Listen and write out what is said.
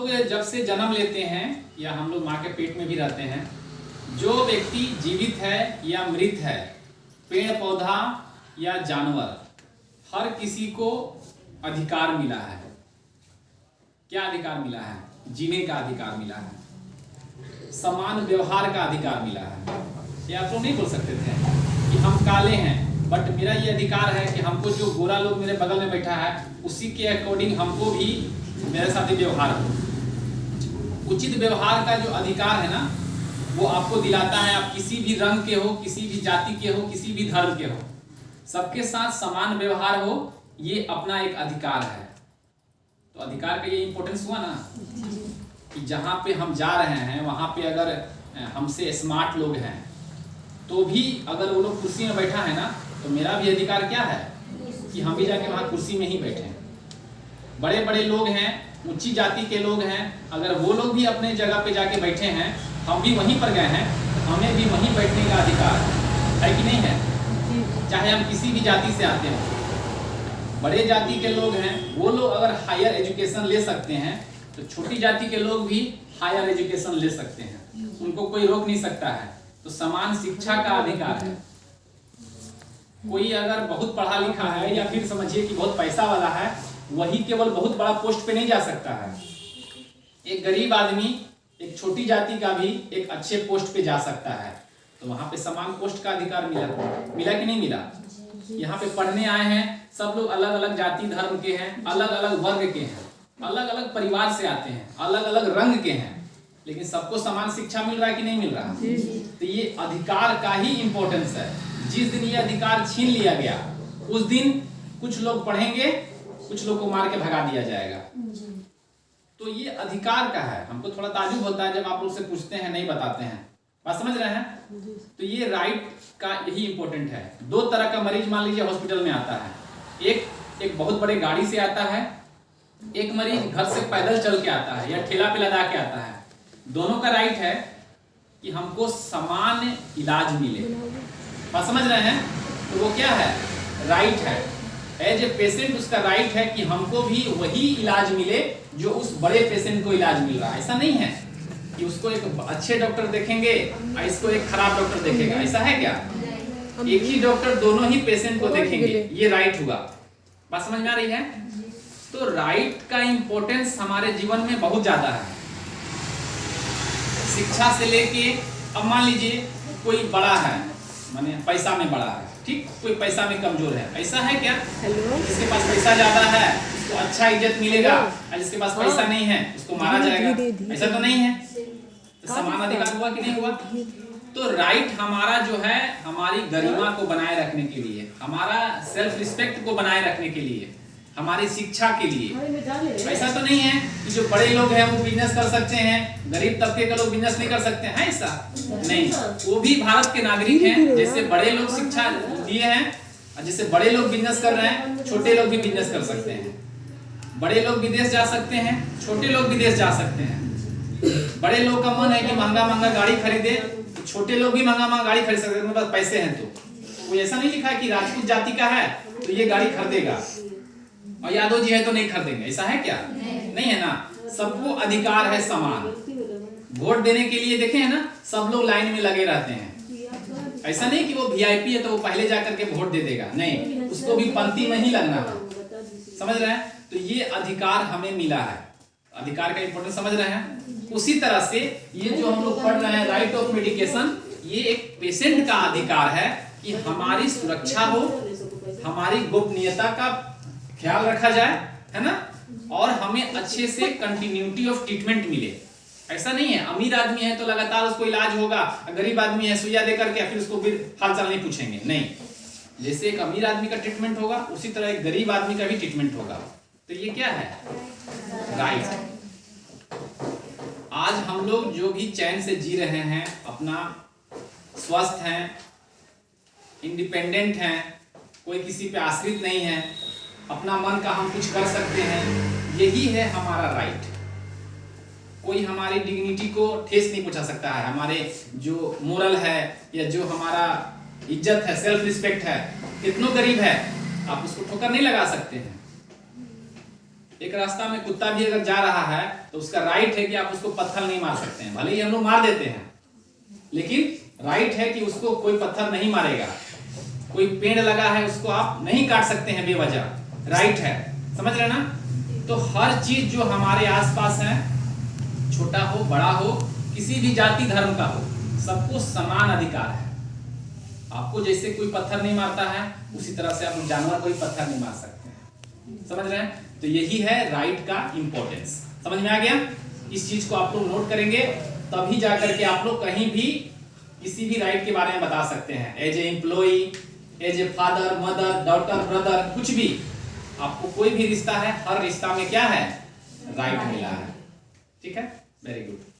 लोग जब से जन्म लेते हैं या हम लोग माँ के पेट में भी रहते हैं, जो व्यक्ति जीवित है या मृत है, पेड़ पौधा या जानवर, हर किसी को अधिकार मिला है। क्या अधिकार मिला है? जीने का अधिकार मिला है, समान व्यवहार का अधिकार मिला है। ये आप लोग नहीं बोल सकते थे कि हम काले हैं बट मेरा ये अधिकार है कि हमको जो गोरा लोग मेरे बगल में बैठा है उसी के अकॉर्डिंग हमको भी मेरे साथ ही व्यवहार हो। उचित व्यवहार का जो अधिकार है ना, वो आपको दिलाता है आप किसी भी रंग के हो, किसी भी जाति के हो, किसी भी धर्म के हो, सबके साथ समान व्यवहार हो, ये अपना एक अधिकार है। तो अधिकार का ये इंपॉर्टेंस हुआ ना कि जहाँ पे हम जा रहे हैं वहाँ पे अगर हमसे स्मार्ट लोग हैं तो भी अगर वो लोग कुर्सी में बैठा है ना, तो मेरा भी अधिकार क्या है कि हम भी जाके वहाँ कुर्सी में ही बैठे। बड़े बड़े लोग हैं, ऊंची जाति के लोग हैं, अगर वो लोग भी अपने जगह पे जाके बैठे हैं, हम भी वहीं पर गए हैं, हमें भी वहीं बैठने का अधिकार है कि नहीं है? चाहे हम किसी भी जाति से आते हैं। बड़े जाति के लोग हैं, वो लोग अगर हायर एजुकेशन ले सकते हैं तो छोटी जाति के लोग भी हायर एजुकेशन ले सकते हैं, उनको कोई रोक नहीं सकता है। तो समान शिक्षा का अधिकार है। कोई अगर बहुत पढ़ा लिखा है या फिर समझिए कि बहुत पैसा वाला है, वही केवल बहुत बड़ा पोस्ट पे नहीं जा सकता है। एक गरीब आदमी एक छोटी जाति का भी एक अच्छे पोस्ट पे जा सकता है। तो वहां पे समान पोस्ट का अधिकार मिला कि नहीं मिला? यहाँ पे पढ़ने आए हैं, सब लोग अलग अलग जाति धर्म के हैं, अलग अलग वर्ग के हैं, अलग अलग परिवार से आते हैं, अलग अलग रंग के हैं, लेकिन सबको समान शिक्षा मिल रहा है कि नहीं मिल रहा? तो ये अधिकार का ही इंपॉर्टेंस है। जिस दिन ये अधिकार छीन लिया गया उस दिन कुछ लोग पढ़ेंगे, कुछ लोग को मार के भगा दिया जाएगा। तो ये अधिकार का है। हमको थोड़ा ताज्जुब होता है जब आप लोग से पूछते हैं, नहीं बताते हैं। बात समझ रहे हैं? तो ये राइट का यही इंपॉर्टेंट है। दो तरह का मरीज मान लीजिए हॉस्पिटल में आता है, एक बहुत बड़े गाड़ी से आता है, एक मरीज घर से पैदल चल के आता है या ठेला पे लदा के आता है। दोनों का राइट है कि हमको समान इलाज मिले। बात समझ रहे हैं? तो वो क्या है? राइट है। एज ए पेशेंट उसका राइट है कि हमको भी वही इलाज मिले जो उस बड़े पेशेंट को इलाज मिल रहा है। ऐसा नहीं है कि उसको एक अच्छे डॉक्टर देखेंगे और इसको एक खराब डॉक्टर देखेगा। ऐसा है क्या? एक ही डॉक्टर दोनों ही पेशेंट को देखेंगे, ये राइट हुआ। बात समझ में आ रही है? तो राइट का इंपॉर्टेंस हमारे जीवन में बहुत ज्यादा है। शिक्षा से लेके, अब मान लीजिए कोई बड़ा है, माने पैसा में बड़ा है, ठीक, कोई पैसा में कमजोर है। ऐसा है क्या? जिसके पास पैसा ज्यादा है उसको अच्छा इज्जत मिलेगा और जिसके पास पैसा नहीं है उसको मारा जाएगा। ऐसा तो नहीं है। तो समान अधिकार हुआ कि नहीं हुआ? तो राइट हमारा जो है हमारी गरिमा को बनाए रखने के लिए, हमारा सेल्फ रिस्पेक्ट को बनाए रखने के लिए, हमारी शिक्षा के लिए। ऐसा तो नहीं है कि जो बड़े लोग हैं वो बिजनेस कर सकते हैं, गरीब तबके के लोग बिजनेस नहीं कर सकते हैं। ऐसा नहीं, वो भी भारत के नागरिक हैं। जैसे बड़े लोग शिक्षा दिए हैं और जैसे बड़े लोग बिजनेस कर रहे हैं, छोटे लोग भी बिजनेस कर सकते हैं। बड़े लोग विदेश जा सकते हैं, छोटे लोग विदेश जा सकते हैं। बड़े लोग का मन है कि महंगा महंगा गाड़ी खरीदे, छोटे लोग भी महंगा महंगा गाड़ी खरीद सकते हैं, उनके पास पैसे हैं। तो वो ऐसा नहीं लिखा है कि राजपूत जाति का है तो ये गाड़ी खरीदेगा और यादव जी है तो नहीं खरीदेंगे। ऐसा है क्या? नहीं है ना। सबको अधिकार है समान। वोट देने के लिए देखे हैं ना, सब लोग लाइन में लगे रहते हैं। ऐसा नहीं कि वो वीआईपी है तो वो पहले जाकर के वोट दे देगा, नहीं, उसको भी पंक्ति में ही लगना है। समझ रहे हैं? तो ये अधिकार हमें मिला है। अधिकार का इंपॉर्टेंस समझ रहे हैं? उसी तरह से ये जो हम लोग पढ़ रहे हैं राइट ऑफ मेडिकेशन, ये एक पेशेंट का अधिकार है कि हमारी सुरक्षा हो, हमारी गोपनीयता का ख्याल रखा जाए, है ना, और हमें अच्छे से कंटिन्यूटी ऑफ ट्रीटमेंट मिले। ऐसा नहीं है अमीर आदमी है तो लगातार उसको इलाज होगा, गरीब आदमी है सुइया देकर के फिर उसको फिर हालचाल नहीं पूछेंगे। नहीं, जैसे एक अमीर आदमी का ट्रीटमेंट होगा उसी तरह एक गरीब आदमी का भी ट्रीटमेंट होगा। तो ये क्या है? राइट। आज हम लोग जो भी चैन से जी रहे हैं, अपना स्वस्थ हैं, इंडिपेंडेंट हैं, कोई किसी पे आश्रित नहीं है, अपना मन का हम कुछ कर सकते हैं, यही है हमारा राइट। कोई हमारी डिग्निटी को ठेस नहीं पहुंचा सकता है। हमारे जो मोरल है या जो हमारा इज्जत है, सेल्फ रिस्पेक्ट है, कितनों गरीब है आप उसको ठोकर नहीं लगा सकते हैं। एक रास्ता में कुत्ता भी अगर जा रहा है तो उसका राइट है कि आप उसको पत्थर नहीं मार सकते हैं, भले ही हम लोग मार देते हैं, लेकिन राइट है कि उसको कोई पत्थर नहीं मारेगा। कोई पेड़ लगा है उसको आप नहीं काट सकते हैं बेवजह, राइट है, समझ रहे ना। तो हर चीज जो हमारे आसपास है, छोटा हो बड़ा हो, किसी भी जाति धर्म का हो, सबको समान अधिकार है। आपको जैसे कोई पत्थर नहीं मारता है, उसी तरह से आप जानवर को भी पत्थर नहीं मार सकते हैं, समझ रहे हैं। तो यही है राइट का इंपॉर्टेंस, समझ में आ गया। इस चीज को आप लोग नोट करेंगे, तभी जाकर के आप लोग कहीं भी किसी भी राइट के बारे में बता सकते हैं। As a employee, as a father, mother, daughter, brother, कुछ भी आपको कोई भी रिश्ता है, हर रिश्ता में क्या है, राइट मिला है। ठीक है, वेरी गुड।